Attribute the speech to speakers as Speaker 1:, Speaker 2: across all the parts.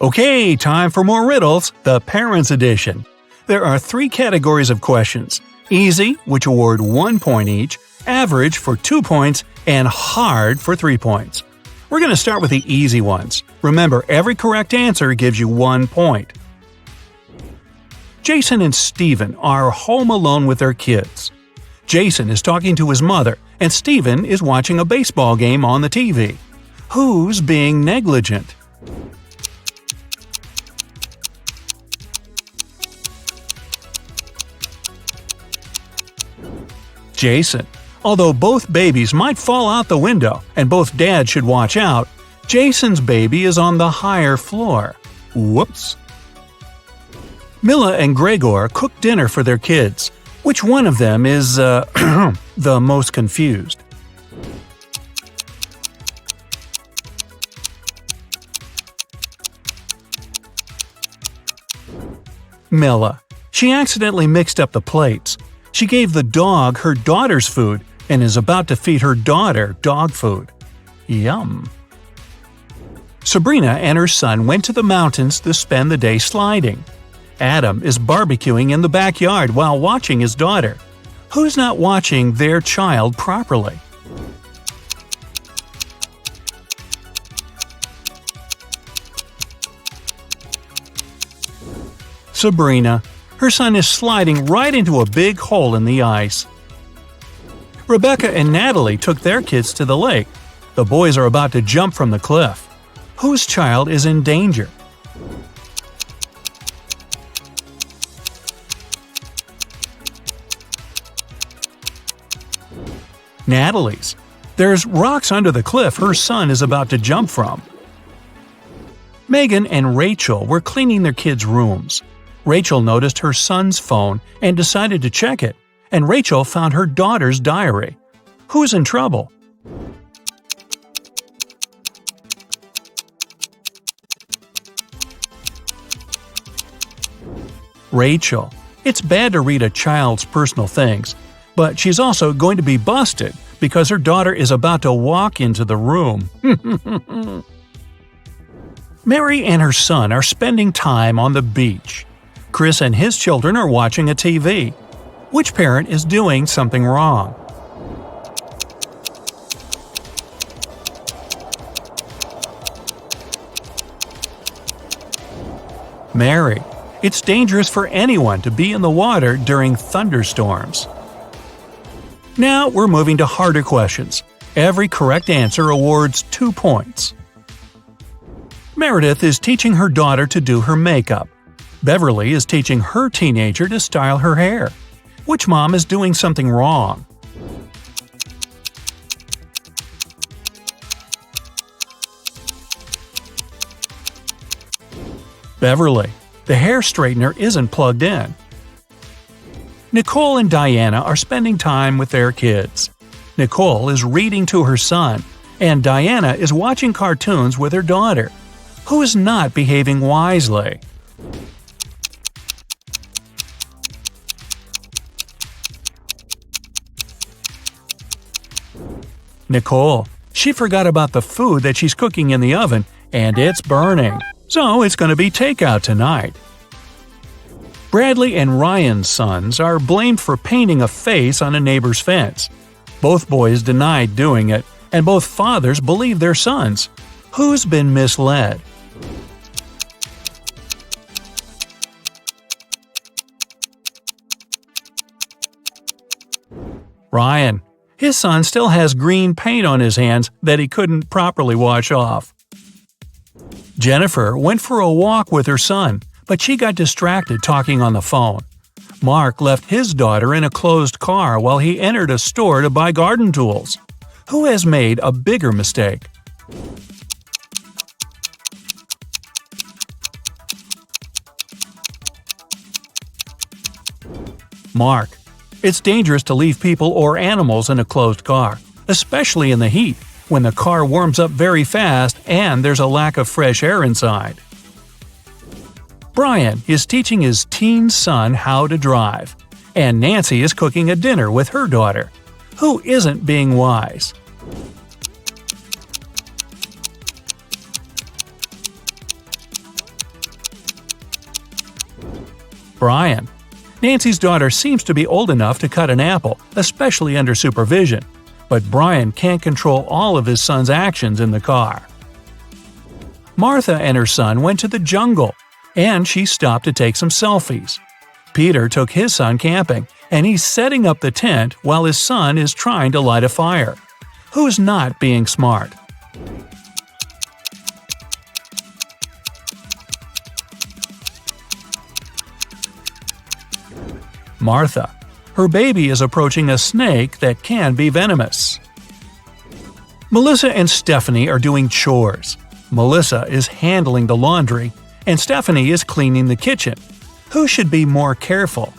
Speaker 1: Okay, time for more riddles, the Parents Edition. There are 3 categories of questions: easy, which award 1 point each, average for 2 points, and hard for 3 points. We're going to start with the easy ones. Remember, every correct answer gives you 1 point. Jason and Steven are home alone with their kids. Jason is talking to his mother, and Steven is watching a baseball game on the TV. Who's being negligent? Jason. Although both babies might fall out the window and both dads should watch out, Jason's baby is on the higher floor. Whoops. Mila and Gregor cook dinner for their kids. Which one of them is, the most confused? Mila. She accidentally mixed up the plates. She gave the dog her daughter's food and is about to feed her daughter dog food. Yum. Sabrina and her son went to the mountains to spend the day sliding. Adam is barbecuing in the backyard while watching his daughter. Who's not watching their child properly? Sabrina. Her son is sliding right into a big hole in the ice. Rebecca and Natalie took their kids to the lake. The boys are about to jump from the cliff. Whose child is in danger? Natalie's. There's rocks under the cliff her son is about to jump from. Megan and Rachel were cleaning their kids' rooms. Rachel noticed her son's phone and decided to check it, and Rachel found her daughter's diary. Who's in trouble? Rachel. It's bad to read a child's personal things, but she's also going to be busted because her daughter is about to walk into the room. Mary and her son are spending time on the beach. Chris and his children are watching a TV. Which parent is doing something wrong? Mary. It's dangerous for anyone to be in the water during thunderstorms. Now we're moving to harder questions. Every correct answer awards 2 points. Meredith is teaching her daughter to do her makeup. Beverly is teaching her teenager to style her hair. Which mom is doing something wrong? Beverly. The hair straightener isn't plugged in. Nicole and Diana are spending time with their kids. Nicole is reading to her son, and Diana is watching cartoons with her daughter. Who is not behaving wisely? Nicole. She forgot about the food that she's cooking in the oven, and it's burning. So it's going to be takeout tonight. Bradley and Ryan's sons are blamed for painting a face on a neighbor's fence. Both boys denied doing it, and both fathers believe their sons. Who's been misled? Ryan. His son still has green paint on his hands that he couldn't properly wash off. Jennifer went for a walk with her son, but she got distracted talking on the phone. Mark left his daughter in a closed car while he entered a store to buy garden tools. Who has made a bigger mistake? Mark. It's dangerous to leave people or animals in a closed car, especially in the heat, when the car warms up very fast and there's a lack of fresh air inside. Brian is teaching his teen son how to drive, and Nancy is cooking a dinner with her daughter. Who isn't being wise? Brian. Nancy's daughter seems to be old enough to cut an apple, especially under supervision, but Brian can't control all of his son's actions in the car. Martha and her son went to the jungle, and she stopped to take some selfies. Peter took his son camping, and he's setting up the tent while his son is trying to light a fire. Who's not being smart? Martha. Her baby is approaching a snake that can be venomous. Melissa and Stephanie are doing chores. Melissa is handling the laundry, and Stephanie is cleaning the kitchen. Who should be more careful?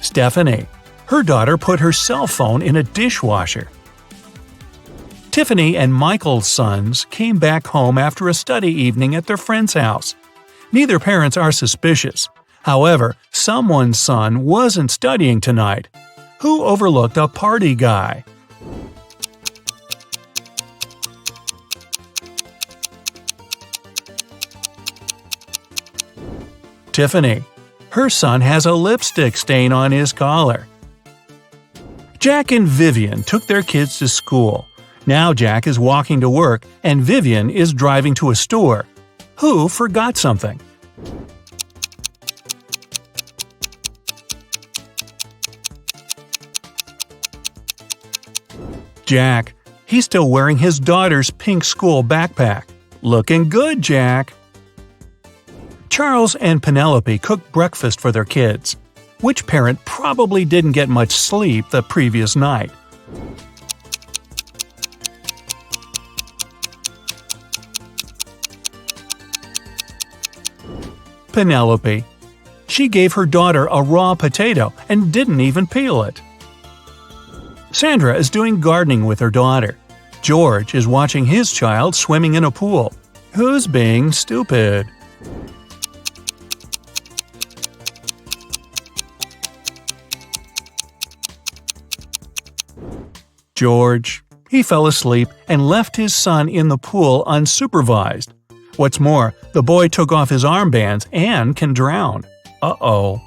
Speaker 1: Stephanie. Her daughter put her cell phone in a dishwasher. Tiffany and Michael's sons came back home after a study evening at their friend's house. Neither parents are suspicious. However, someone's son wasn't studying tonight. Who overlooked a party guy? Tiffany. Her son has a lipstick stain on his collar. Jack and Vivian took their kids to school. Now Jack is walking to work and Vivian is driving to a store. Who forgot something? Jack. He's still wearing his daughter's pink school backpack. Looking good, Jack. Charles and Penelope cooked breakfast for their kids. Which parent probably didn't get much sleep the previous night? Penelope. She gave her daughter a raw potato and didn't even peel it. Sandra is doing gardening with her daughter. George is watching his child swimming in a pool. Who's being stupid? George. He fell asleep and left his son in the pool unsupervised. What's more, the boy took off his armbands and can drown. Uh-oh.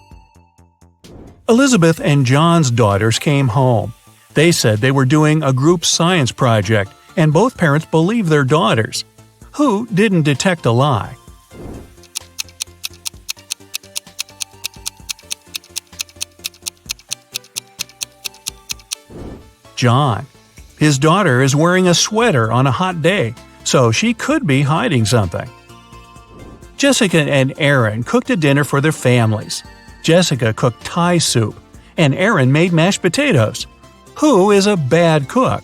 Speaker 1: Elizabeth and John's daughters came home. They said they were doing a group science project, and both parents believed their daughters. Who didn't detect a lie? John. His daughter is wearing a sweater on a hot day, so she could be hiding something. Jessica and Aaron cooked a dinner for their families. Jessica cooked Thai soup, and Aaron made mashed potatoes. Who is a bad cook?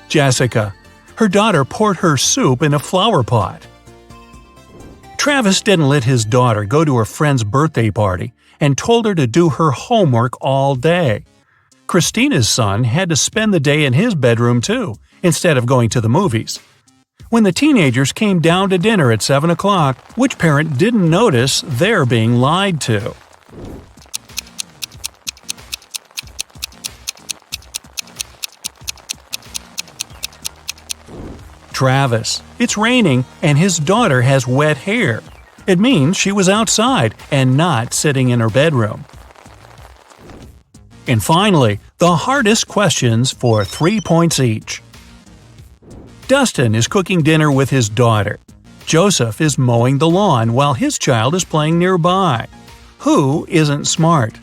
Speaker 1: Jessica. Her daughter poured her soup in a flower pot. Travis didn't let his daughter go to her friend's birthday party and told her to do her homework all day. Christina's son had to spend the day in his bedroom too, instead of going to the movies. When the teenagers came down to dinner at 7 o'clock, which parent didn't notice they're being lied to? Travis. It's raining and his daughter has wet hair. It means she was outside and not sitting in her bedroom. And finally, the hardest questions for 3 points each. Dustin is cooking dinner with his daughter. Joseph is mowing the lawn while his child is playing nearby. Who isn't smart?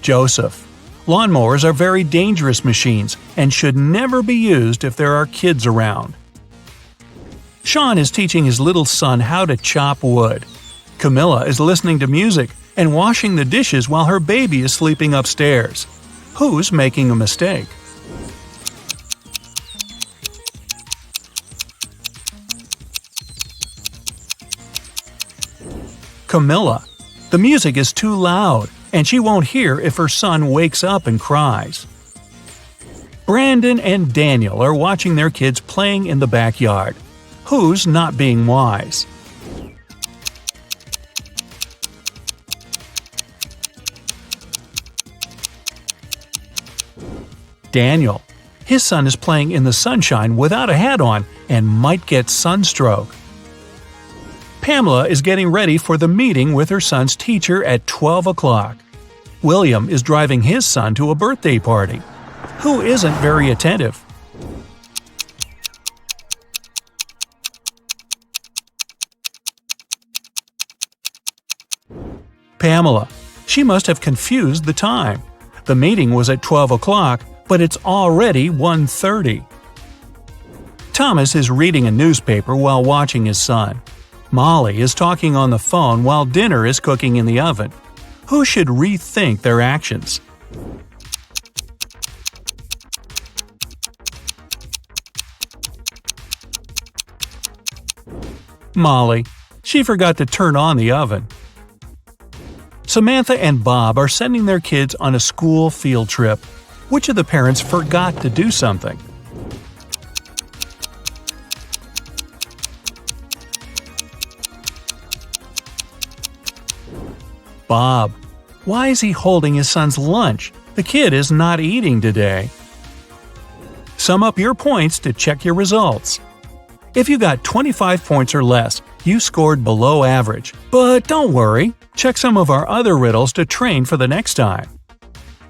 Speaker 1: Joseph. Lawnmowers are very dangerous machines and should never be used if there are kids around. Sean is teaching his little son how to chop wood. Camilla is listening to music and washing the dishes while her baby is sleeping upstairs. Who's making a mistake? Camilla. The music is too loud, and she won't hear if her son wakes up and cries. Brandon and Daniel are watching their kids playing in the backyard. Who's not being wise? Daniel. His son is playing in the sunshine without a hat on and might get sunstroke. Pamela is getting ready for the meeting with her son's teacher at 12 o'clock. William is driving his son to a birthday party. Who isn't very attentive? Pamela. She must have confused the time. The meeting was at 12 o'clock, but it's already 1:30. Thomas is reading a newspaper while watching his son. Molly is talking on the phone while dinner is cooking in the oven. Who should rethink their actions? Molly. She forgot to turn on the oven. Samantha and Bob are sending their kids on a school field trip. Which of the parents forgot to do something? Bob. Why is he holding his son's lunch? The kid is not eating today. Sum up your points to check your results. If you got 25 points or less, you scored below average. But don't worry, check some of our other riddles to train for the next time.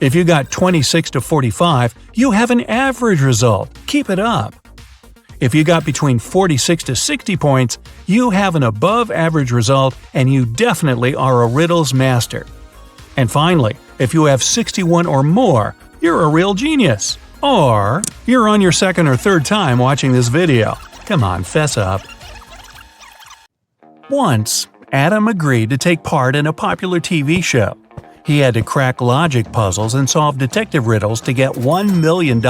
Speaker 1: If you got 26 to 45, you have an average result. Keep it up. If you got between 46 to 60 points, you have an above-average result and you definitely are a riddles master. And finally, if you have 61 or more, you're a real genius. Or you're on your second or third time watching this video. Come on, fess up. Once, Adam agreed to take part in a popular TV show. He had to crack logic puzzles and solve detective riddles to get $1 million.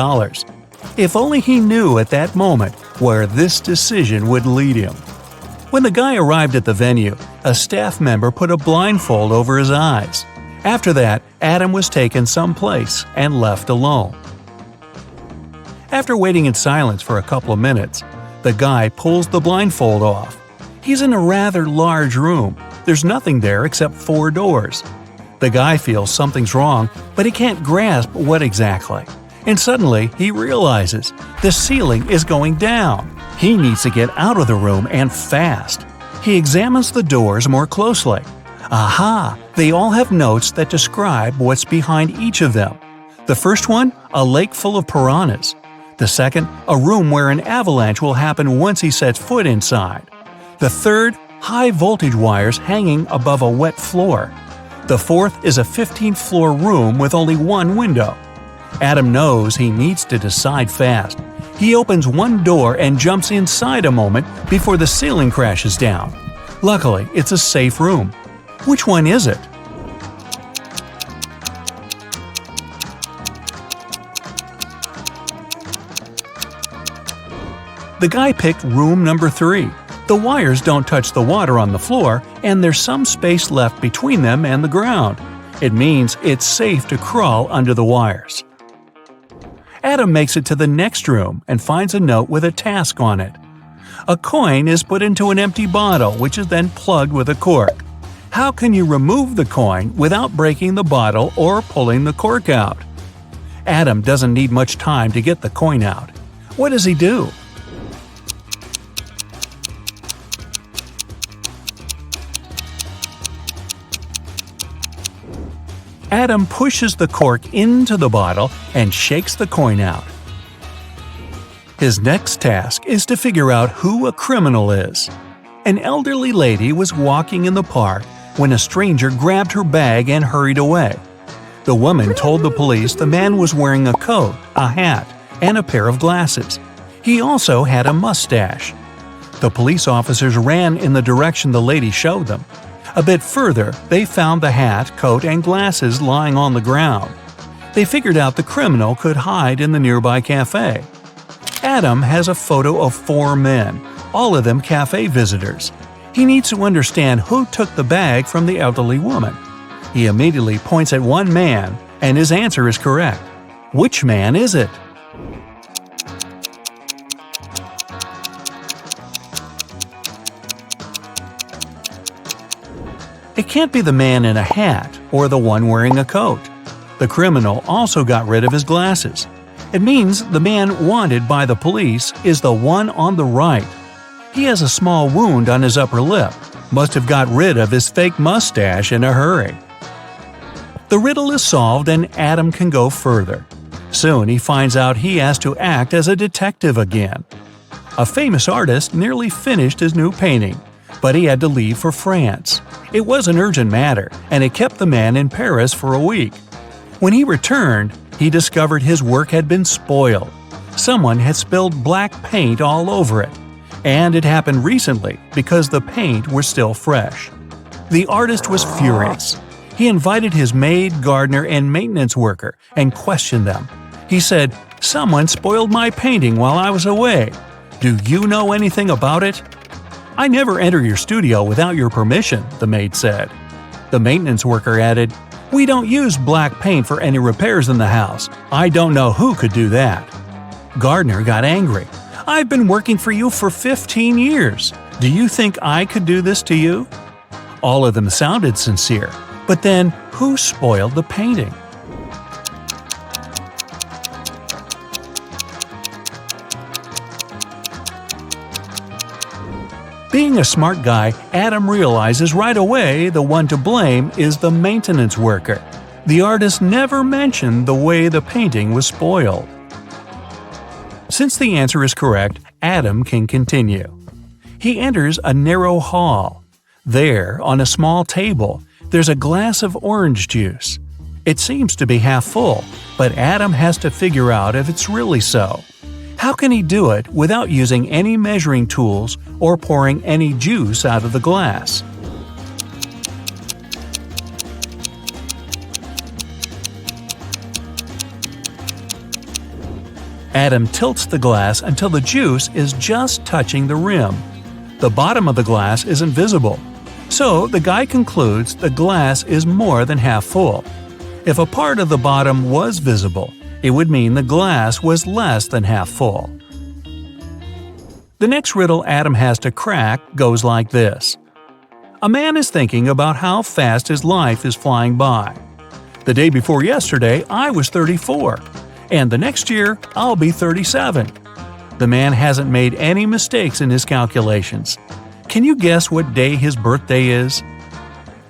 Speaker 1: If only he knew at that moment where this decision would lead him. When the guy arrived at the venue, a staff member put a blindfold over his eyes. After that, Adam was taken someplace and left alone. After waiting in silence for a couple of minutes, the guy pulls the blindfold off. He's in a rather large room. There's nothing there except 4 doors. The guy feels something's wrong, but he can't grasp what exactly. And suddenly, he realizes the ceiling is going down. He needs to get out of the room and fast. He examines the doors more closely. Aha! They all have notes that describe what's behind each of them. The first one, a lake full of piranhas. The second, a room where an avalanche will happen once he sets foot inside. The third, high-voltage wires hanging above a wet floor. The fourth is a 15th-floor room with only one window. Adam knows he needs to decide fast. He opens one door and jumps inside a moment before the ceiling crashes down. Luckily, it's a safe room. Which one is it? The guy picked room number 3. The wires don't touch the water on the floor, and there's some space left between them and the ground. It means it's safe to crawl under the wires. Adam makes it to the next room and finds a note with a task on it. A coin is put into an empty bottle, which is then plugged with a cork. How can you remove the coin without breaking the bottle or pulling the cork out? Adam doesn't need much time to get the coin out. What does he do? Adam pushes the cork into the bottle and shakes the coin out. His next task is to figure out who a criminal is. An elderly lady was walking in the park when a stranger grabbed her bag and hurried away. The woman told the police the man was wearing a coat, a hat, and a pair of glasses. He also had a mustache. The police officers ran in the direction the lady showed them. A bit further, they found the hat, coat, and glasses lying on the ground. They figured out the criminal could hide in the nearby cafe. Adam has a photo of 4 men, all of them cafe visitors. He needs to understand who took the bag from the elderly woman. He immediately points at one man, and his answer is correct. Which man is it? It can't be the man in a hat or the one wearing a coat. The criminal also got rid of his glasses. It means the man wanted by the police is the one on the right. He has a small wound on his upper lip. Must have got rid of his fake mustache in a hurry. The riddle is solved and Adam can go further. Soon he finds out he has to act as a detective again. A famous artist nearly finished his new painting, but he had to leave for France. It was an urgent matter, and it kept the man in Paris for a week. When he returned, he discovered his work had been spoiled. Someone had spilled black paint all over it, and it happened recently because the paint was still fresh. The artist was furious. He invited his maid, gardener, and maintenance worker and questioned them. He said, "Someone spoiled my painting while I was away. Do you know anything about it?" "I never enter your studio without your permission," the maid said. The maintenance worker added, "We don't use black paint for any repairs in the house. I don't know who could do that." Gardener got angry. "I've been working for you for 15 years. Do you think I could do this to you?" All of them sounded sincere. But then, who spoiled the painting? Being a smart guy, Adam realizes right away the one to blame is the maintenance worker. The artist never mentioned the way the painting was spoiled. Since the answer is correct, Adam can continue. He enters a narrow hall. There, on a small table, there's a glass of orange juice. It seems to be half full, but Adam has to figure out if it's really so. How can he do it without using any measuring tools or pouring any juice out of the glass? Adam tilts the glass until the juice is just touching the rim. The bottom of the glass isn't visible. So the guy concludes the glass is more than half full. If a part of the bottom was visible, it would mean the glass was less than half full. The next riddle Adam has to crack goes like this. A man is thinking about how fast his life is flying by. The day before yesterday, I was 34, and the next year, I'll be 37. The man hasn't made any mistakes in his calculations. Can you guess what day his birthday is?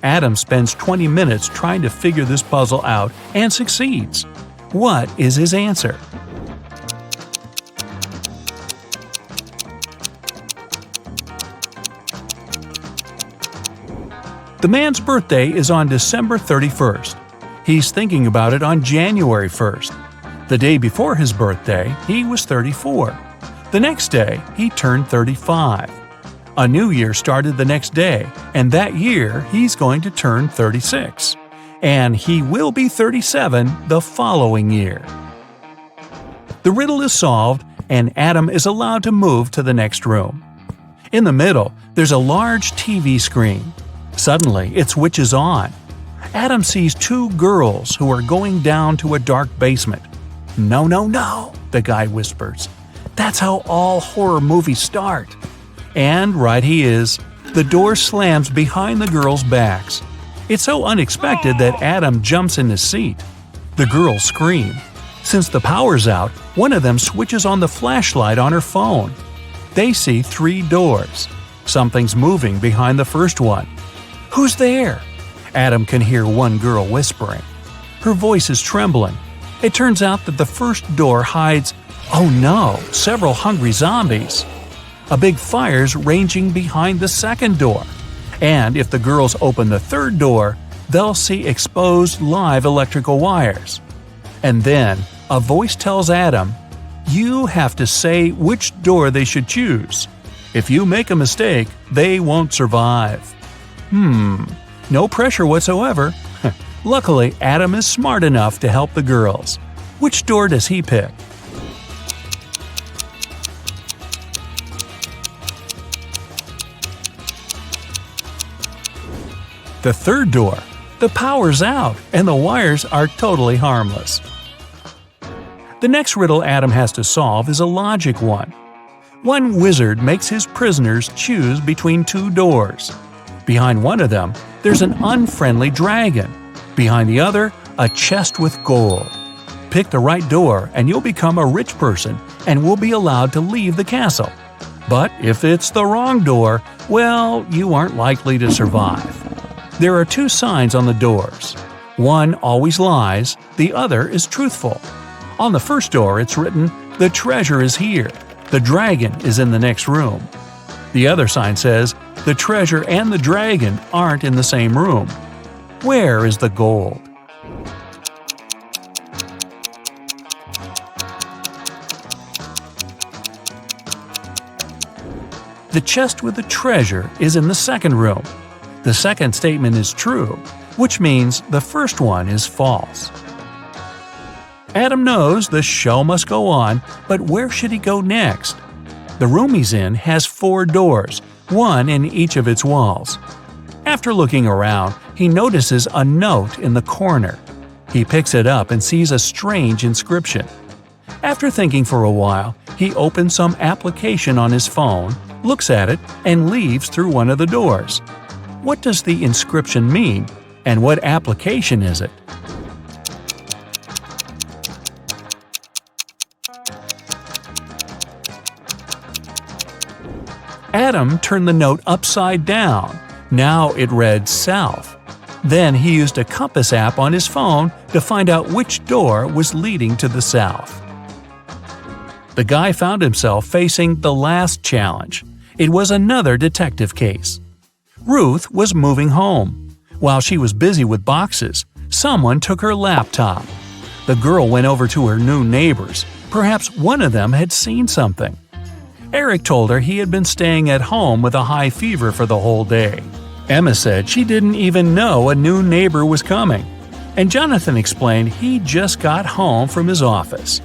Speaker 1: Adam spends 20 minutes trying to figure this puzzle out and succeeds. What is his answer? The man's birthday is on December 31st. He's thinking about it on January 1st. The day before his birthday, he was 34. The next day, he turned 35. A new year started the next day, and that year he's going to turn 36. And he will be 37 the following year. The riddle is solved, and Adam is allowed to move to the next room. In the middle, there's a large TV screen. Suddenly, it switches on. Adam sees two girls who are going down to a dark basement. "No, no, no," the guy whispers. "That's how all horror movies start." And right he is. The door slams behind the girls' backs. It's so unexpected that Adam jumps in his seat. The girls scream. Since the power's out, one of them switches on the flashlight on her phone. They see 3 doors. Something's moving behind the first one. "Who's there?" Adam can hear one girl whispering. Her voice is trembling. It turns out that the first door hides, oh no, several hungry zombies. A big fire's raging behind the second door. And if the girls open the third door, they'll see exposed live electrical wires. And then, a voice tells Adam, you have to say which door they should choose. If you make a mistake, they won't survive. No pressure whatsoever. Luckily, Adam is smart enough to help the girls. Which door does he pick? The third door. The power's out, and the wires are totally harmless. The next riddle Adam has to solve is a logic one. One wizard makes his prisoners choose between 2 doors. Behind one of them, there's an unfriendly dragon. Behind the other, a chest with gold. Pick the right door and you'll become a rich person and will be allowed to leave the castle. But if it's the wrong door, well, you aren't likely to survive. There are 2 signs on the doors. One always lies, the other is truthful. On the first door it's written, "The treasure is here. The dragon is in the next room." The other sign says, "The treasure and the dragon aren't in the same room." Where is the gold? The chest with the treasure is in the second room. The second statement is true, which means the first one is false. Adam knows the show must go on, but where should he go next? The room he's in has 4 doors, one in each of its walls. After looking around, he notices a note in the corner. He picks it up and sees a strange inscription. After thinking for a while, he opens some application on his phone, looks at it, and leaves through one of the doors. What does the inscription mean, and what application is it? Adam turned the note upside down. Now it read south. Then he used a compass app on his phone to find out which door was leading to the south. The guy found himself facing the last challenge. It was another detective case. Ruth was moving home. While she was busy with boxes, someone took her laptop. The girl went over to her new neighbors. Perhaps one of them had seen something. Eric told her he had been staying at home with a high fever for the whole day. Emma said she didn't even know a new neighbor was coming. And Jonathan explained he just got home from his office.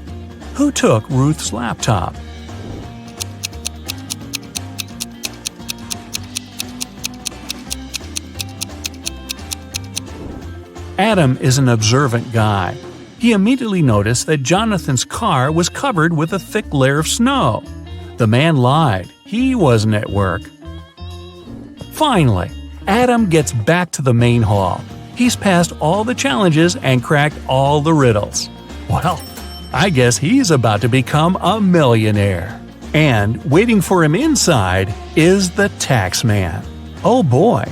Speaker 1: Who took Ruth's laptop? Adam is an observant guy. He immediately noticed that Jonathan's car was covered with a thick layer of snow. The man lied. He wasn't at work. Finally, Adam gets back to the main hall. He's passed all the challenges and cracked all the riddles. Well, I guess he's about to become a millionaire. And waiting for him inside is the tax man. Oh boy!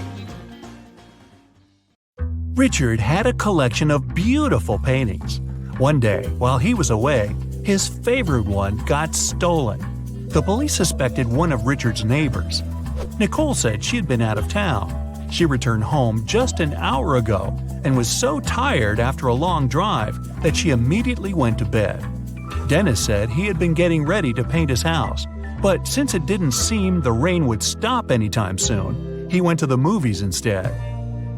Speaker 1: Richard had a collection of beautiful paintings. One day, while he was away, his favorite one got stolen. The police suspected one of Richard's neighbors. Nicole said she had been out of town. She returned home just an hour ago and was so tired after a long drive that she immediately went to bed. Dennis said he had been getting ready to paint his house, but since it didn't seem the rain would stop anytime soon, he went to the movies instead.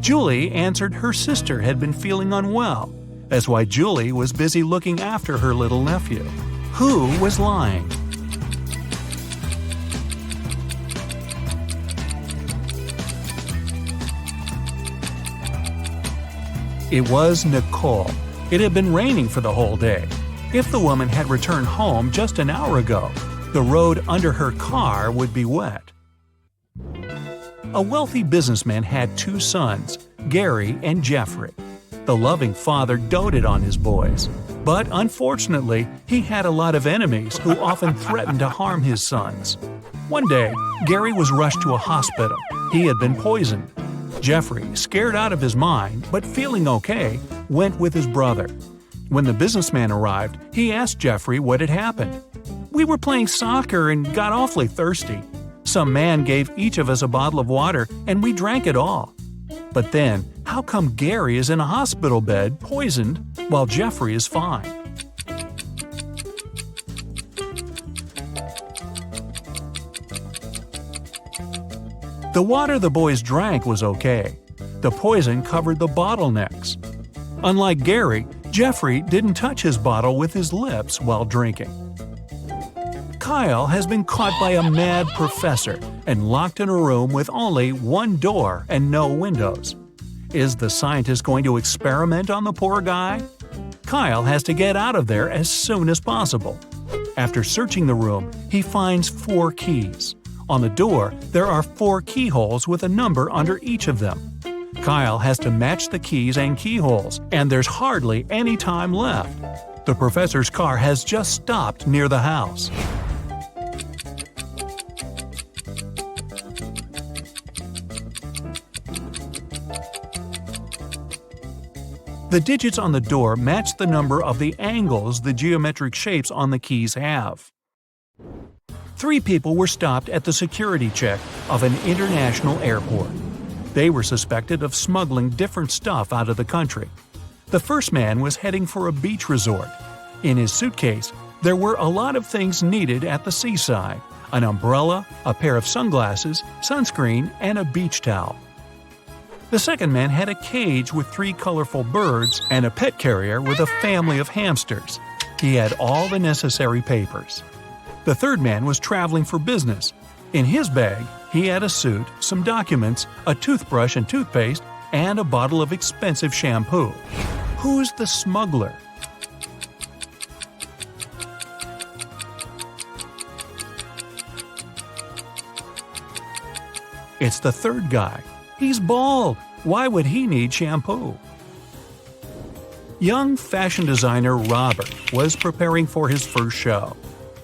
Speaker 1: Julie answered her sister had been feeling unwell. That's why Julie was busy looking after her little nephew. Who was lying? It was Nicole. It had been raining for the whole day. If the woman had returned home just an hour ago, the road under her car would be wet. A wealthy businessman had 2 sons, Gary and Jeffrey. The loving father doted on his boys. But unfortunately, he had a lot of enemies who often threatened to harm his sons. One day, Gary was rushed to a hospital. He had been poisoned. Jeffrey, scared out of his mind, but feeling okay, went with his brother. When the businessman arrived, he asked Jeffrey what had happened. "We were playing soccer and got awfully thirsty. Some man gave each of us a bottle of water and we drank it all. But then, how come Gary is in a hospital bed, poisoned, while Jeffrey is fine?" The water the boys drank was okay. The poison covered the bottlenecks. Unlike Gary, Jeffrey didn't touch his bottle with his lips while drinking. Kyle has been caught by a mad professor and locked in a room with only one door and no windows. Is the scientist going to experiment on the poor guy? Kyle has to get out of there as soon as possible. After searching the room, he finds 4 keys. On the door, there are 4 keyholes with a number under each of them. Kyle has to match the keys and keyholes, and there's hardly any time left. The professor's car has just stopped near the house. The digits on the door match the number of the angles the geometric shapes on the keys have. 3 people were stopped at the security check of an international airport. They were suspected of smuggling different stuff out of the country. The first man was heading for a beach resort. In his suitcase, there were a lot of things needed at the seaside: an umbrella, a pair of sunglasses, sunscreen, and a beach towel. The second man had a cage with 3 colorful birds and a pet carrier with a family of hamsters. He had all the necessary papers. The third man was traveling for business. In his bag, he had a suit, some documents, a toothbrush and toothpaste, and a bottle of expensive shampoo. Who's the smuggler? It's the third guy. He's bald. Why would he need shampoo? Young fashion designer Robert was preparing for his first show.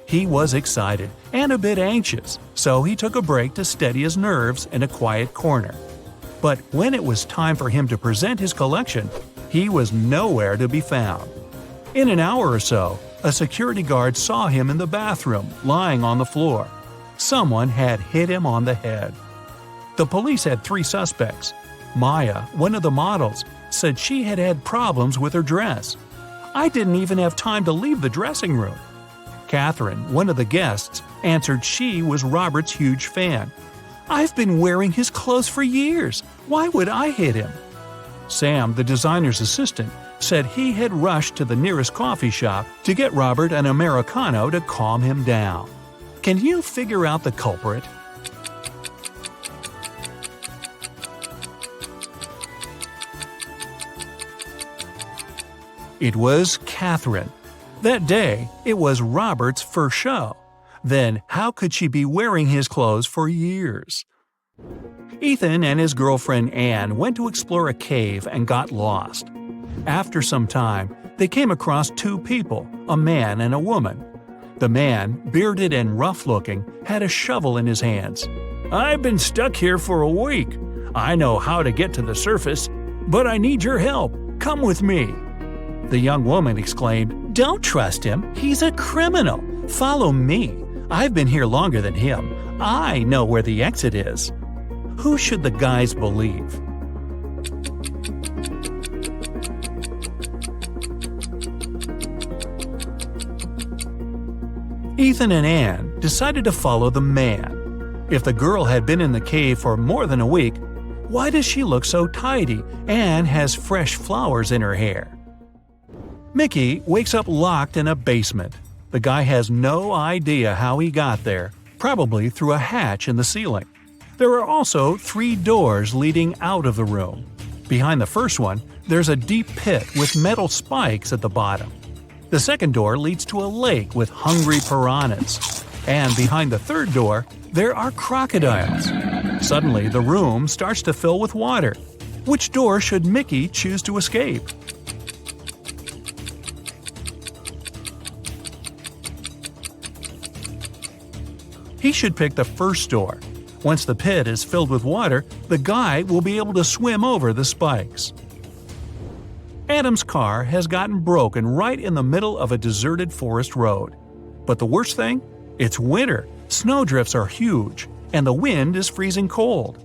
Speaker 1: He was excited and a bit anxious, so he took a break to steady his nerves in a quiet corner. But when it was time for him to present his collection, he was nowhere to be found. In an hour or so, a security guard saw him in the bathroom, lying on the floor. Someone had hit him on the head. The police had 3 suspects. Maya, one of the models, said she had had problems with her dress. "I didn't even have time to leave the dressing room." Catherine, one of the guests, answered she was Robert's huge fan. "I've been wearing his clothes for years. Why would I hit him?" Sam, the designer's assistant, said he had rushed to the nearest coffee shop to get Robert an Americano to calm him down. Can you figure out the culprit? It was Catherine. That day, it was Robert's first show. Then how could she be wearing his clothes for years? Ethan and his girlfriend Anne went to explore a cave and got lost. After some time, they came across 2 people, a man and a woman. The man, bearded and rough-looking, had a shovel in his hands. "I've been stuck here for a week. I know how to get to the surface, but I need your help. Come with me." The young woman exclaimed, "Don't trust him. He's a criminal. Follow me. I've been here longer than him. I know where the exit is." Who should the guys believe? Ethan and Anne decided to follow the man. If the girl had been in the cave for more than a week, why does she look so tidy and has fresh flowers in her hair? Mickey wakes up locked in a basement. The guy has no idea how he got there, probably through a hatch in the ceiling. There are also 3 doors leading out of the room. Behind the first one, there's a deep pit with metal spikes at the bottom. The second door leads to a lake with hungry piranhas. And behind the third door, there are crocodiles. Suddenly, the room starts to fill with water. Which door should Mickey choose to escape? He should pick the first door. Once the pit is filled with water, the guy will be able to swim over the spikes. Adam's car has gotten broken right in the middle of a deserted forest road. But the worst thing? It's winter, snowdrifts are huge, and the wind is freezing cold.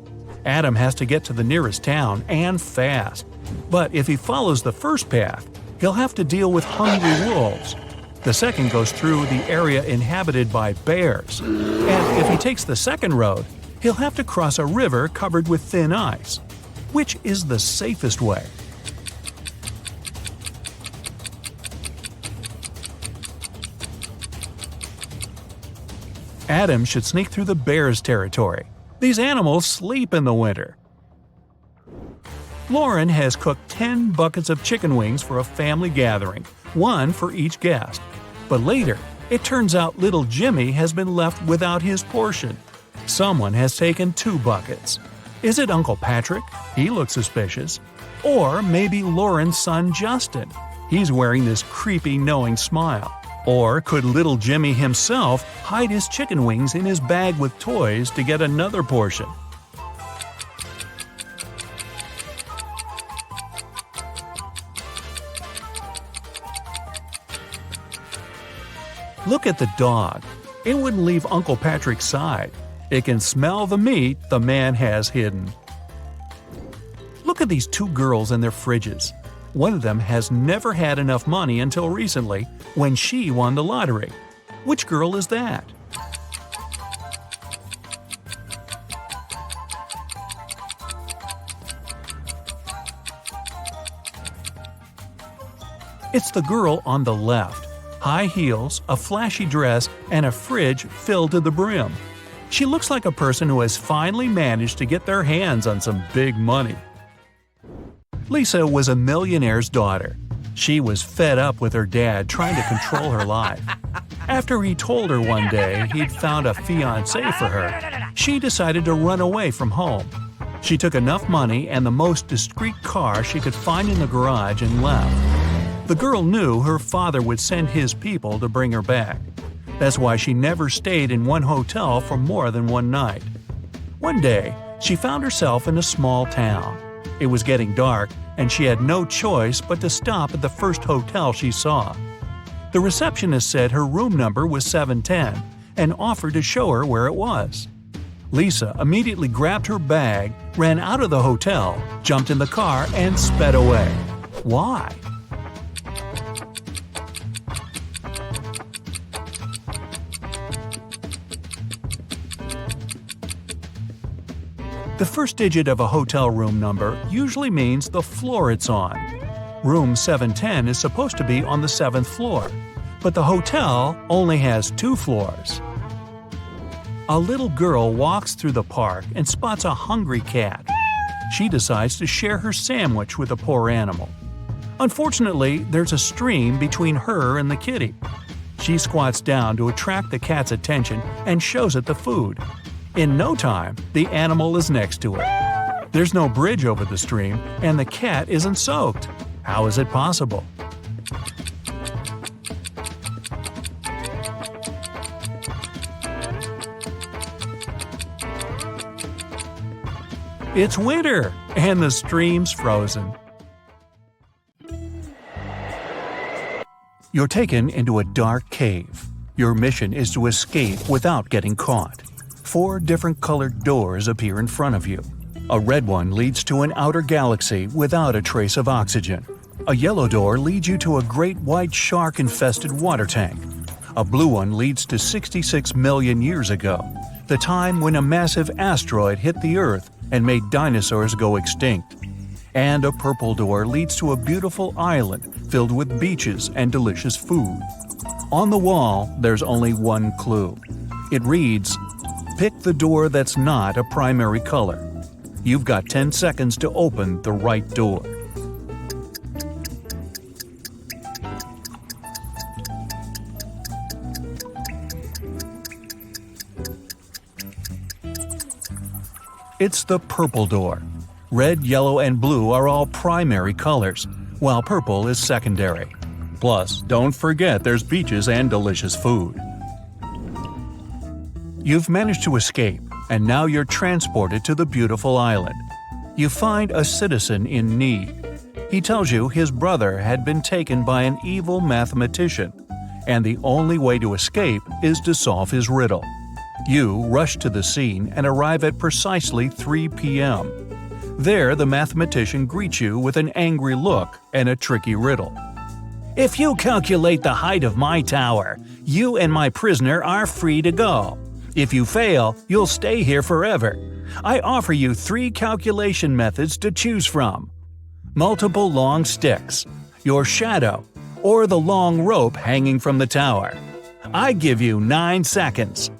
Speaker 1: Adam has to get to the nearest town, and fast. But if he follows the first path, he'll have to deal with hungry wolves. The second goes through the area inhabited by bears. And if he takes the second road, he'll have to cross a river covered with thin ice. Which is the safest way? Adam should sneak through the bears' territory. These animals sleep in the winter. Lauren has cooked 10 buckets of chicken wings for a family gathering, 1 for each guest. But later, it turns out little Jimmy has been left without his portion. Someone has taken 2 buckets. Is it Uncle Patrick? He looks suspicious. Or maybe Lauren's son Justin. He's wearing this creepy knowing smile. Or could little Jimmy himself hide his chicken wings in his bag with toys to get another portion? Look at the dog. It wouldn't leave Uncle Patrick's side. It can smell the meat the man has hidden. Look at these 2 girls and their fridges. One of them has never had enough money until recently when she won the lottery. Which girl is that? It's the girl on the left. High heels, a flashy dress, and a fridge filled to the brim. She looks like a person who has finally managed to get their hands on some big money. Lisa was a millionaire's daughter. She was fed up with her dad trying to control her life. After he told her one day he'd found a fiancé for her, she decided to run away from home. She took enough money and the most discreet car she could find in the garage and left. The girl knew her father would send his people to bring her back. That's why she never stayed in one hotel for more than one night. One day, she found herself in a small town. It was getting dark, and she had no choice but to stop at the first hotel she saw. The receptionist said her room number was 710 and offered to show her where it was. Lisa immediately grabbed her bag, ran out of the hotel, jumped in the car, and sped away. Why? The first digit of a hotel room number usually means the floor it's on. Room 710 is supposed to be on the 7th floor, but the hotel only has 2 floors. A little girl walks through the park and spots a hungry cat. She decides to share her sandwich with the poor animal. Unfortunately, there's a stream between her and the kitty. She squats down to attract the cat's attention and shows it the food. In no time, the animal is next to her. There's no bridge over the stream, and the cat isn't soaked. How is it possible? It's winter, and the stream's frozen. You're taken into a dark cave. Your mission is to escape without getting caught. 4 different colored doors appear in front of you. A red one leads to an outer galaxy without a trace of oxygen. A yellow door leads you to a great white shark-infested water tank. A blue one leads to 66 million years ago, the time when a massive asteroid hit the Earth and made dinosaurs go extinct. And a purple door leads to a beautiful island filled with beaches and delicious food. On the wall, there's only one clue. It reads, "Pick the door that's not a primary color." You've got 10 seconds to open the right door. It's the purple door. Red, yellow, and blue are all primary colors, while purple is secondary. Plus, don't forget there's beaches and delicious food. You've managed to escape, and now you're transported to the beautiful island. You find a citizen in need. He tells you his brother had been taken by an evil mathematician, and the only way to escape is to solve his riddle. You rush to the scene and arrive at precisely 3 p.m. There, the mathematician greets you with an angry look and a tricky riddle. "If you calculate the height of my tower, you and my prisoner are free to go. If you fail, you'll stay here forever. I offer you 3 calculation methods to choose from: multiple long sticks, your shadow, or the long rope hanging from the tower. I give you 9 seconds."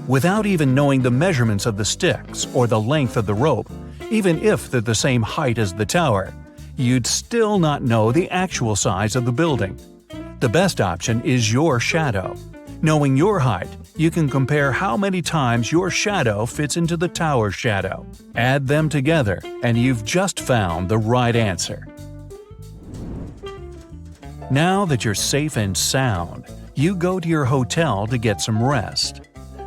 Speaker 1: Without even knowing the measurements of the sticks or the length of the rope, even if they're the same height as the tower, you'd still not know the actual size of the building. The best option is your shadow. Knowing your height, you can compare how many times your shadow fits into the tower's shadow. Add them together, and you've just found the right answer. Now that you're safe and sound, you go to your hotel to get some rest.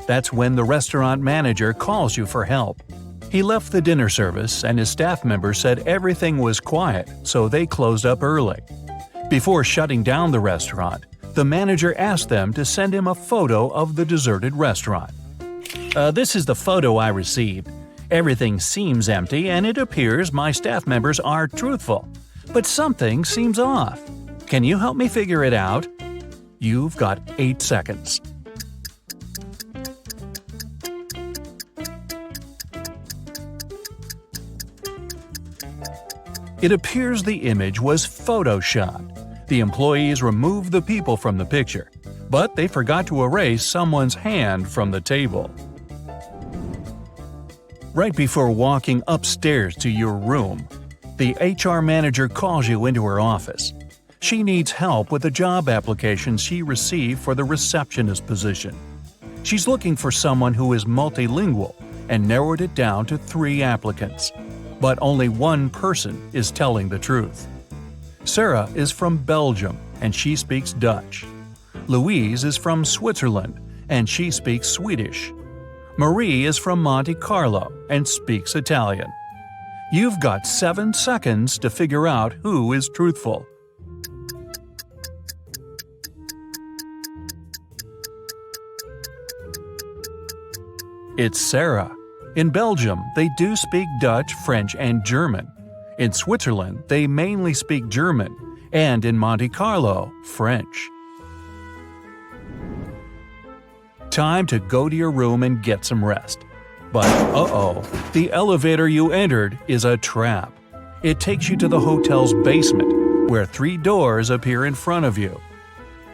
Speaker 1: That's when the restaurant manager calls you for help. He left the dinner service, and his staff members said everything was quiet, so they closed up early. Before shutting down the restaurant, the manager asked them to send him a photo of the deserted restaurant. This is the photo I received. Everything seems empty, and it appears my staff members are truthful. But something seems off. Can you help me figure it out? You've got 8 seconds. It appears the image was photoshopped. The employees removed the people from the picture, but they forgot to erase someone's hand from the table. Right before walking upstairs to your room, the HR manager calls you into her office. She needs help with a job application she received for the receptionist position. She's looking for someone who is multilingual and narrowed it down to 3 applicants. But only one person is telling the truth. Sarah is from Belgium and she speaks Dutch. Louise is from Switzerland and she speaks Swedish. Marie is from Monte Carlo and speaks Italian. You've got 7 seconds to figure out who is truthful. It's Sarah. In Belgium, they do speak Dutch, French, and German. In Switzerland, they mainly speak German, and in Monte Carlo, French. Time to go to your room and get some rest. But the elevator you entered is a trap. It takes you to the hotel's basement, where 3 doors appear in front of you.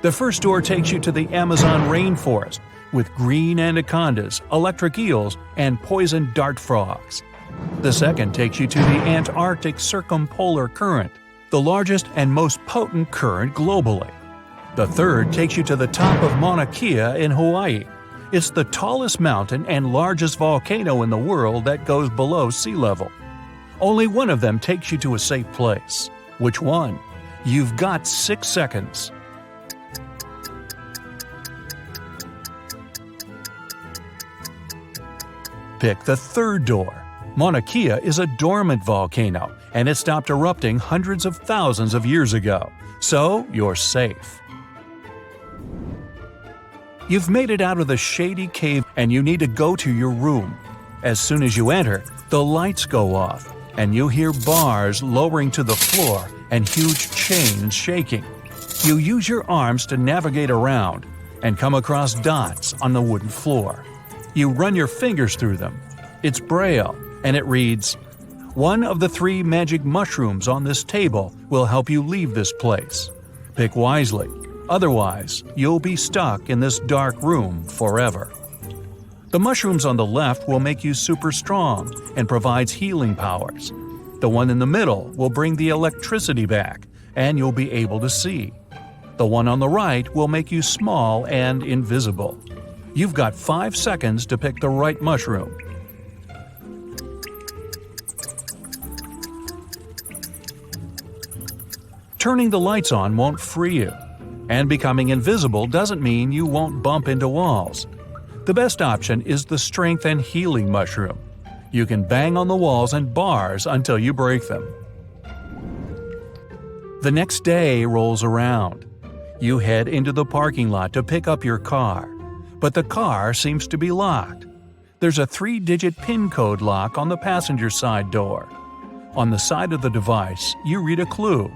Speaker 1: The first door takes you to the Amazon rainforest, with green anacondas, electric eels, and poison dart frogs. The second takes you to the Antarctic Circumpolar Current, the largest and most potent current globally. The third takes you to the top of Mauna Kea in Hawaii. It's the tallest mountain and largest volcano in the world that goes below sea level. Only one of them takes you to a safe place. Which one? You've got 6 seconds. Pick the third door. Mauna Kea is a dormant volcano, and it stopped erupting hundreds of thousands of years ago, so you're safe. You've made it out of the shady cave and you need to go to your room. As soon as you enter, the lights go off, and you hear bars lowering to the floor and huge chains shaking. You use your arms to navigate around and come across dots on the wooden floor. You run your fingers through them. It's Braille, and it reads, "One of the 3 magic mushrooms on this table will help you leave this place. Pick wisely, otherwise you'll be stuck in this dark room forever." The mushrooms on the left will make you super strong and provides healing powers. The one in the middle will bring the electricity back, and you'll be able to see. The one on the right will make you small and invisible. You've got 5 seconds to pick the right mushroom. Turning the lights on won't free you, and becoming invisible doesn't mean you won't bump into walls. The best option is the strength and healing mushroom. You can bang on the walls and bars until you break them. The next day rolls around. You head into the parking lot to pick up your car. But the car seems to be locked. There's a 3-digit PIN code lock on the passenger side door. On the side of the device, you read a clue.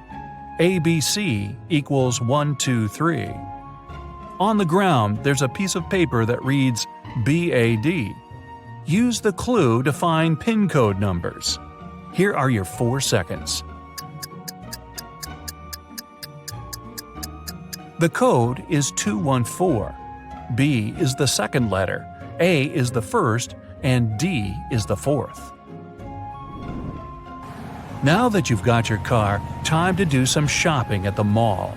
Speaker 1: ABC equals 123. On the ground, there's a piece of paper that reads BAD. Use the clue to find PIN code numbers. Here are your 4 seconds. The code is 214. B is the second letter, A is the first, and D is the fourth. Now that you've got your car, time to do some shopping at the mall.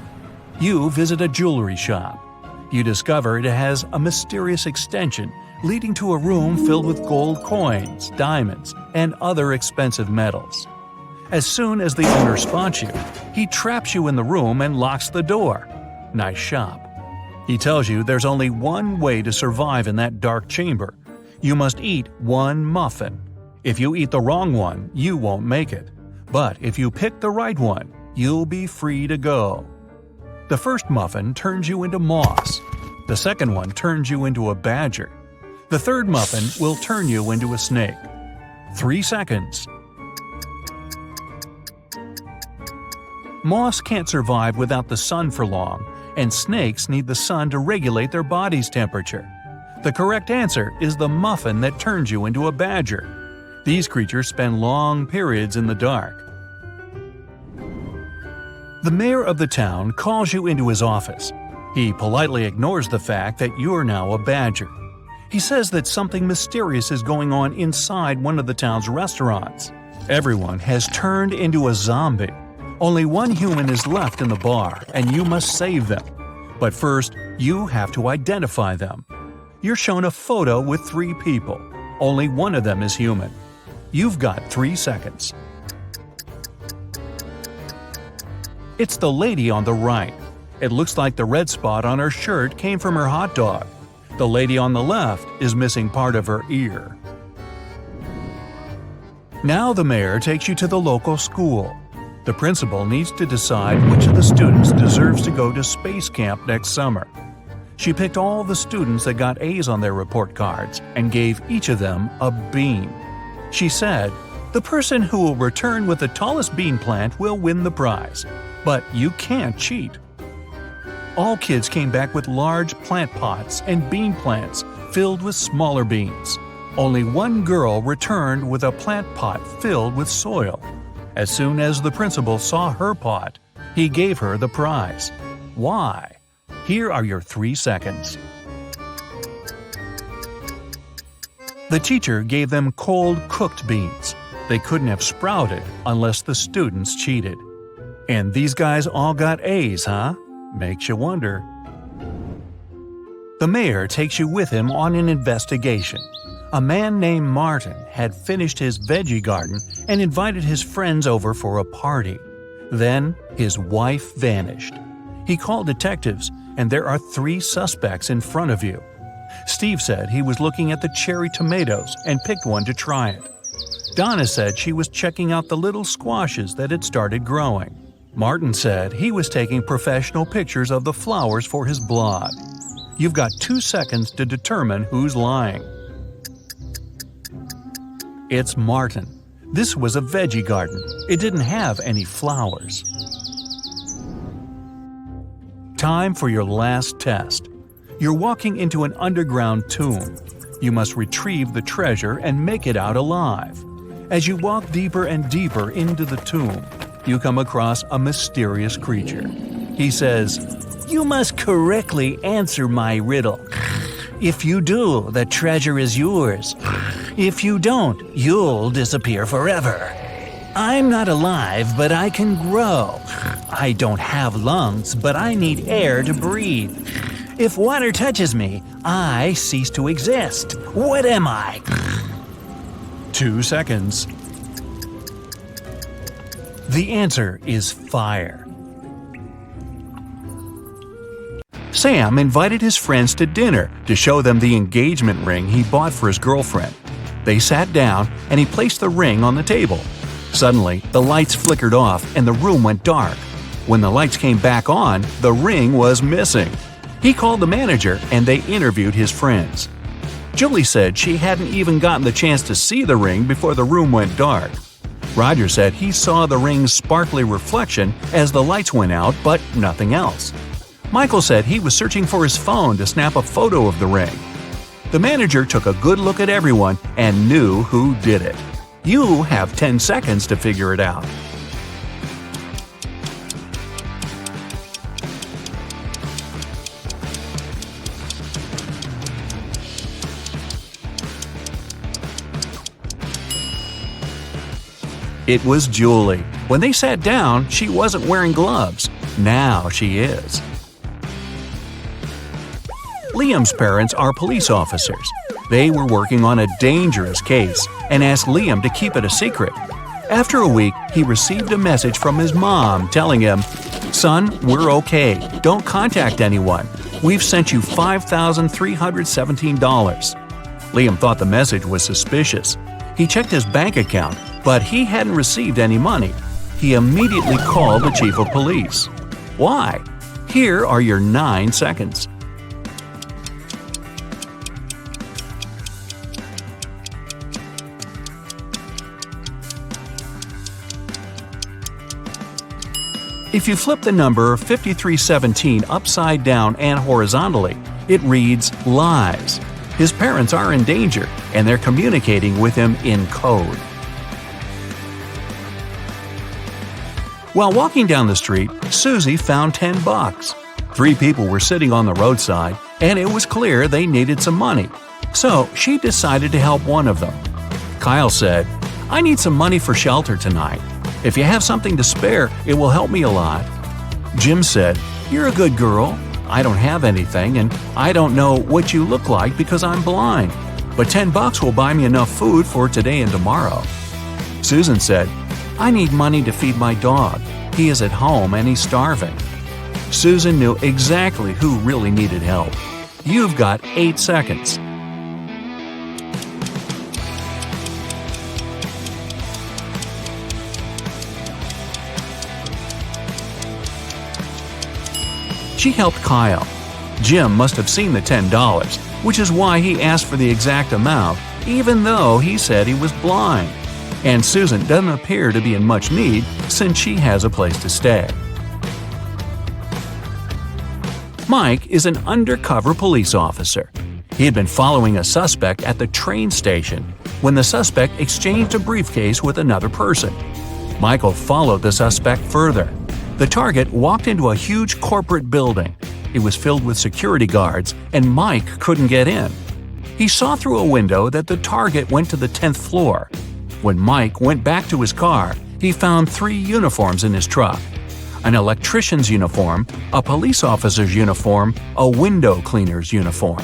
Speaker 1: You visit a jewelry shop. You discover it has a mysterious extension leading to a room filled with gold coins, diamonds, and other expensive metals. As soon as the owner spots you, he traps you in the room and locks the door. Nice shop. He tells you there's only one way to survive in that dark chamber. You must eat one muffin. If you eat the wrong one, you won't make it. But if you pick the right one, you'll be free to go. The first muffin turns you into moss. The second one turns you into a badger. The third muffin will turn you into a snake. 3 seconds. Moss can't survive without the sun for long, and snakes need the sun to regulate their body's temperature. The correct answer is the muffin that turns you into a badger. These creatures spend long periods in the dark. The mayor of the town calls you into his office. He politely ignores the fact that you're now a badger. He says that something mysterious is going on inside one of the town's restaurants. Everyone has turned into a zombie. Only one human is left in the bar, and you must save them. But first, you have to identify them. You're shown a photo with 3 people. Only one of them is human. You've got 3 seconds. It's the lady on the right. It looks like the red spot on her shirt came from her hot dog. The lady on the left is missing part of her ear. Now the mayor takes you to the local school. The principal needs to decide which of the students deserves to go to space camp next summer. She picked all the students that got A's on their report cards and gave each of them a bean. She said, "The person who will return with the tallest bean plant will win the prize. But you can't cheat." All kids came back with large plant pots and bean plants filled with smaller beans. Only one girl returned with a plant pot filled with soil. As soon as the principal saw her pot, he gave her the prize. Why? Here are your 3 seconds. The teacher gave them cold cooked beans. They couldn't have sprouted unless the students cheated. And these guys all got A's, huh? Makes you wonder. The mayor takes you with him on an investigation. A man named Martin had finished his veggie garden and invited his friends over for a party. Then his wife vanished. He called detectives, and there are 3 suspects in front of you. Steve said he was looking at the cherry tomatoes and picked one to try it. Donna said she was checking out the little squashes that had started growing. Martin said he was taking professional pictures of the flowers for his blog. You've got 2 seconds to determine who's lying. It's Martin. This was a veggie garden. It didn't have any flowers. Time for your last test. You're walking into an underground tomb. You must retrieve the treasure and make it out alive. As you walk deeper and deeper into the tomb, you come across a mysterious creature. He says, "You must correctly answer my riddle. If you do, the treasure is yours. If you don't, you'll disappear forever. I'm not alive, but I can grow. I don't have lungs, but I need air to breathe. If water touches me, I cease to exist. What am I?" 2 seconds. The answer is fire. Sam invited his friends to dinner to show them the engagement ring he bought for his girlfriend. They sat down and he placed the ring on the table. Suddenly, the lights flickered off and the room went dark. When the lights came back on, the ring was missing. He called the manager and they interviewed his friends. Julie said she hadn't even gotten the chance to see the ring before the room went dark. Roger said he saw the ring's sparkly reflection as the lights went out, but nothing else. Michael said he was searching for his phone to snap a photo of the ring. The manager took a good look at everyone and knew who did it. You have 10 seconds to figure it out. It was Julie. When they sat down, she wasn't wearing gloves. Now she is. Liam's parents are police officers. They were working on a dangerous case and asked Liam to keep it a secret. After a week, he received a message from his mom telling him, "Son, we're okay. Don't contact anyone. We've sent you $5,317. Liam thought the message was suspicious. He checked his bank account, but he hadn't received any money. He immediately called the chief of police. Why? Here are your 9 seconds. If you flip the number 5317 upside down and horizontally, it reads lies. His parents are in danger, and they're communicating with him in code. While walking down the street, Susie found $10. 3 people were sitting on the roadside, and it was clear they needed some money. So she decided to help one of them. Kyle said, "I need some money for shelter tonight. If you have something to spare, it will help me a lot." Jim said, "You're a good girl. I don't have anything, and I don't know what you look like because I'm blind. But $10 will buy me enough food for today and tomorrow." Susan said, "I need money to feed my dog. He is at home and he's starving." Susan knew exactly who really needed help. You've got 8 seconds. She helped Kyle. Jim must have seen the $10, which is why he asked for the exact amount, even though he said he was blind. And Susan doesn't appear to be in much need since she has a place to stay. Mike is an undercover police officer. He had been following a suspect at the train station when the suspect exchanged a briefcase with another person. Michael followed the suspect further. The target walked into a huge corporate building. It was filled with security guards, and Mike couldn't get in. He saw through a window that the target went to the 10th floor. When Mike went back to his car, he found 3 uniforms in his truck: an electrician's uniform, a police officer's uniform, a window cleaner's uniform.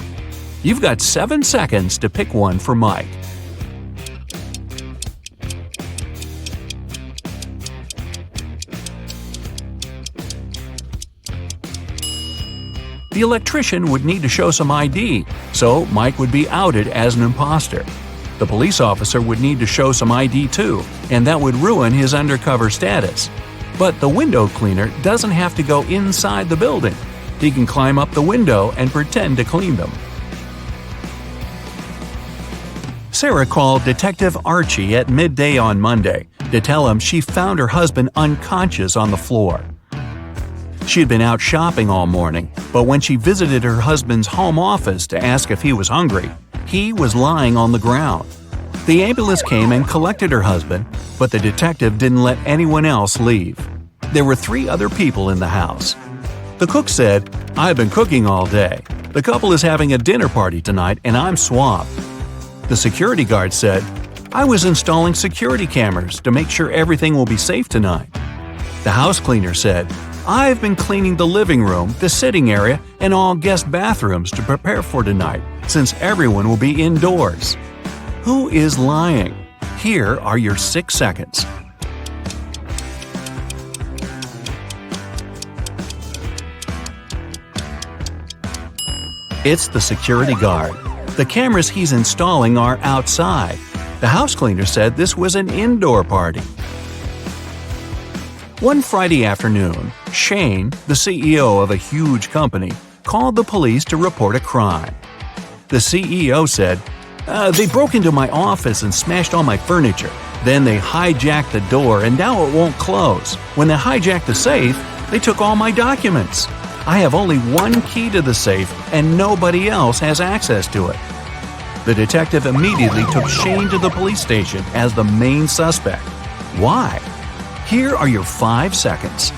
Speaker 1: You've got 7 seconds to pick one for Mike. The electrician would need to show some ID, so Mike would be outed as an imposter. The police officer would need to show some ID too, and that would ruin his undercover status. But the window cleaner doesn't have to go inside the building. He can climb up the window and pretend to clean them. Sarah called Detective Archie at midday on Monday to tell him she found her husband unconscious on the floor. She had been out shopping all morning, but when she visited her husband's home office to ask if he was hungry, he was lying on the ground. The ambulance came and collected her husband, but the detective didn't let anyone else leave. There were 3 other people in the house. The cook said, "I've been cooking all day. The couple is having a dinner party tonight and I'm swamped." The security guard said, "I was installing security cameras to make sure everything will be safe tonight." The house cleaner said, "I've been cleaning the living room, the sitting area, and all guest bathrooms to prepare for tonight, since everyone will be indoors." Who is lying? Here are your 6 seconds. It's the security guard. The cameras he's installing are outside. The house cleaner said this was an indoor party. One Friday afternoon, Shane, the CEO of a huge company, called the police to report a crime. The CEO said, "They broke into my office and smashed all my furniture. Then they hijacked the door and now it won't close. When they hijacked the safe, they took all my documents. I have only one key to the safe and nobody else has access to it." The detective immediately took Shane to the police station as the main suspect. Why? Here are your 5 seconds.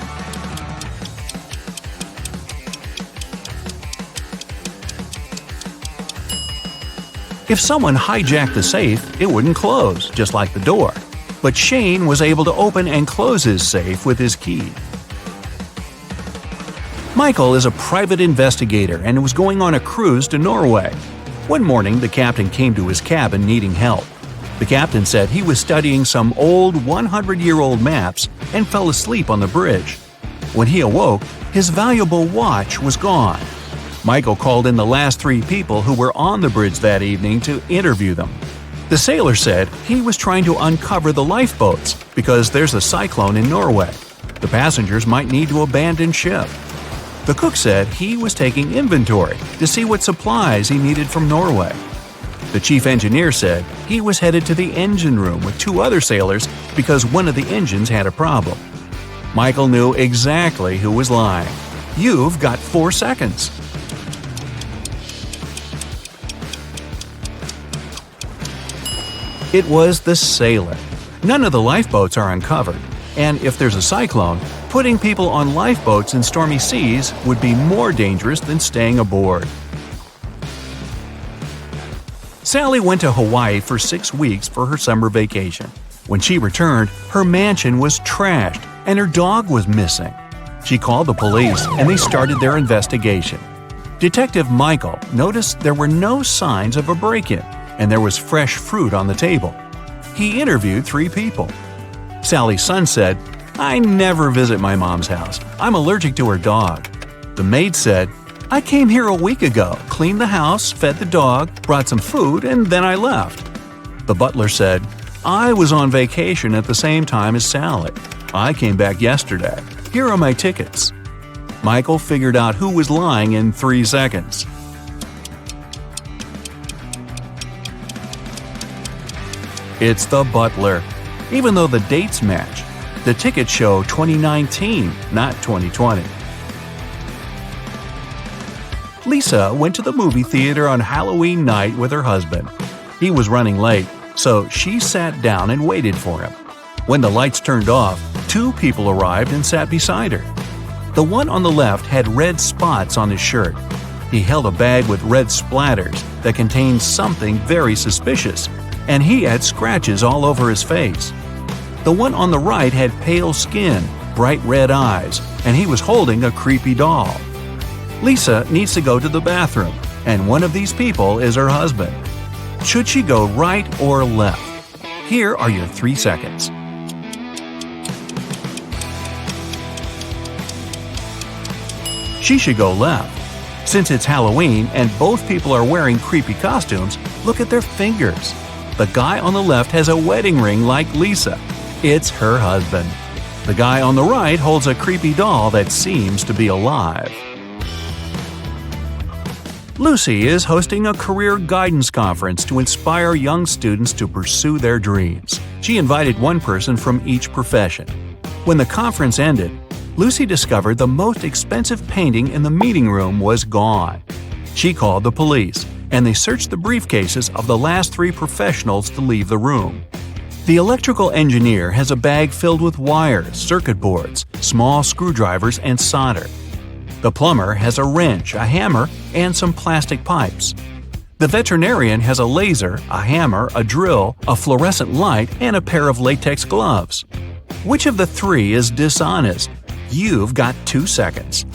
Speaker 1: If someone hijacked the safe, it wouldn't close, just like the door. but Shane was able to open and close his safe with his key. Michael is a private investigator and was going on a cruise to Norway. One morning, the captain came to his cabin needing help. The captain said he was studying some old 100-year-old maps and fell asleep on the bridge. When he awoke, his valuable watch was gone. Michael called in the last 3 people who were on the bridge that evening to interview them. The sailor said he was trying to uncover the lifeboats because there's a cyclone in Norway. The passengers might need to abandon ship. The cook said he was taking inventory to see what supplies he needed from Norway. The chief engineer said he was headed to the engine room with 2 other sailors because one of the engines had a problem. Michael knew exactly who was lying. You've got 4 seconds. It was the sailor. None of the lifeboats are uncovered, and if there's a cyclone, putting people on lifeboats in stormy seas would be more dangerous than staying aboard. Sally went to Hawaii for 6 weeks for her summer vacation. When she returned, her mansion was trashed and her dog was missing. She called the police and they started their investigation. Detective Michael noticed there were no signs of a break-in and there was fresh fruit on the table. He interviewed 3 people. Sally's son said, "I never visit my mom's house. I'm allergic to her dog." The maid said, "I came here a week ago, cleaned the house, fed the dog, brought some food, and then I left." The butler said, "I was on vacation at the same time as Sally. I came back yesterday. Here are my tickets." Michael figured out who was lying in 3 seconds. It's the butler. Even though the dates match, the tickets show 2019, not 2020. Lisa went to the movie theater on Halloween night with her husband. He was running late, so she sat down and waited for him. When the lights turned off, 2 people arrived and sat beside her. The one on the left had red spots on his shirt. He held a bag with red splatters that contained something very suspicious, and he had scratches all over his face. The one on the right had pale skin, bright red eyes, and he was holding a creepy doll. Lisa needs to go to the bathroom, and one of these people is her husband. Should she go right or left? Here are your 3 seconds. She should go left. Since it's Halloween and both people are wearing creepy costumes, look at their fingers. The guy on the left has a wedding ring like Lisa. It's her husband. The guy on the right holds a creepy doll that seems to be alive. Lucy is hosting a career guidance conference to inspire young students to pursue their dreams. She invited one person from each profession. When the conference ended, Lucy discovered the most expensive painting in the meeting room was gone. She called the police, and they searched the briefcases of the last 3 professionals to leave the room. The electrical engineer has a bag filled with wires, circuit boards, small screwdrivers, and solder. The plumber has a wrench, a hammer, and some plastic pipes. The veterinarian has a laser, a hammer, a drill, a fluorescent light, and a pair of latex gloves. Which of the 3 is dishonest? You've got 2 seconds.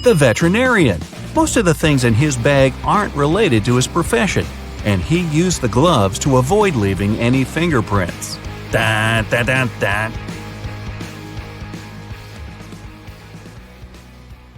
Speaker 1: The veterinarian. Most of the things in his bag aren't related to his profession, and he used the gloves to avoid leaving any fingerprints. Da, da, da, da.